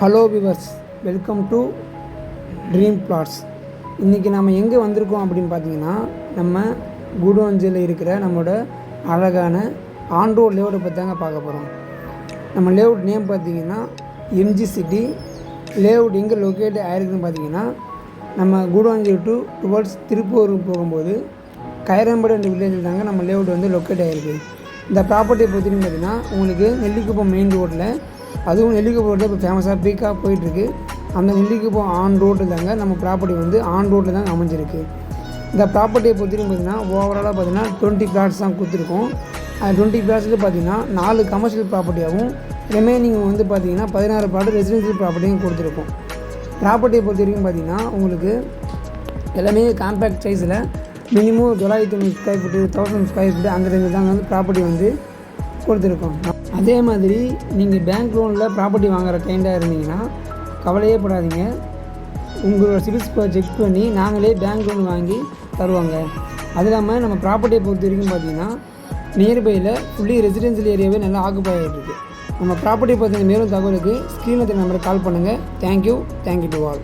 Hello viewers, welcome to dream flats. இன்றைக்கி நம்ம எங்கே வந்திருக்கோம் அப்படின்னு பார்த்தீங்கன்னா, நம்ம கூடுவாஞ்சேரியில் இருக்கிற நம்மளோட அழகான ஆன்-ரோட் லேஅவுட்டை பற்றி தாங்க பார்க்க போகிறோம். நம்ம லேஅவுட் நேம் பார்த்தீங்கன்னா எம்ஜி சிட்டி. லேஅவுட் எங்கே லொக்கேட் ஆகிருக்குன்னு பார்த்தீங்கன்னா, நம்ம கூடுவாஞ்சேரி டுவர்ட்ஸ் திருப்பூர் போகும்போது கைரம்படு என்ற வில்லேஜில் தாங்க நம்ம லேஅவுட் வந்து லொக்கேட் ஆகிருக்கு. இந்த ப்ராப்பர்ட்டியை பொறுத்தவரைக்கும் பார்த்தீங்கன்னா, உங்களுக்கு நெல்லிக்குப்பம் மெயின் ரோட்டில், அதுவும் நெல்லிக்குப்பம் ரோட்டில் இப்போ ஃபேமஸாக பீக்காக போயிட்டுருக்கு. அந்த நெல்லிக்குப்பம் ஆன் ரோட்டில் தாங்க நம்ம ப்ராப்பர்ட்டி வந்து ஆன் ரோட்டில் தான் அமைஞ்சிருக்கு. இந்த ப்ராப்பர்ட்டியை பொறுத்தவரைக்கும் பார்த்தீங்கன்னா, ஓவராலாக பார்த்தீங்கன்னா 20 பிளாட்ஸ் தான் கொடுத்துருக்கோம். அது 20 பிளாட்ஸில் பார்த்தீங்கன்னா 4 கமர்ஷியல் ப்ராப்பர்ட்டியாகவும் ரிமைனிங் வந்து பார்த்தீங்கன்னா 16 பிளாட் ரெசிடென்ஷியல் ப்ராப்பர்ட்டியும் கொடுத்துருக்கோம். ப்ராப்பர்ட்டியை பொறுத்த வரைக்கும் பார்த்தீங்கன்னா, உங்களுக்கு எல்லாமே காம்பேக்ட் சைஸில் minimum 990 square feet, 1000 square feet அந்த ரேஞ்சில் தாங்க வந்து ப்ராப்பர்ட்டி வந்து கொடுத்துருக்கோம். அதே மாதிரி நீங்கள் பேங்க் லோனில் ப்ராப்பர்ட்டி வாங்குகிற கிளைண்டாக இருந்தீங்கன்னா கவலையே படாதீங்க. உங்களோட சிபில் ஸ்கோர் செக் பண்ணி நாங்களே பேங்க் லோன் வாங்கி தருவாங்க. அது இல்லாமல் நம்ம ப்ராப்பர்ட்டியை பொறுத்த வரைக்கும் பார்த்தீங்கன்னா, நியர்பையில் ஃபுல்லி ரெசிடென்ஷியல் ஏரியாவே நல்லா ஆக்குப்பை ஆகிட்டு. நம்ம ப்ராப்பர்ட்டியை பற்றின மேலும் தகவலுக்கு ஸ்க்ரீனில் நம்பருக்கு கால் பண்ணுங்கள். Thank you to all.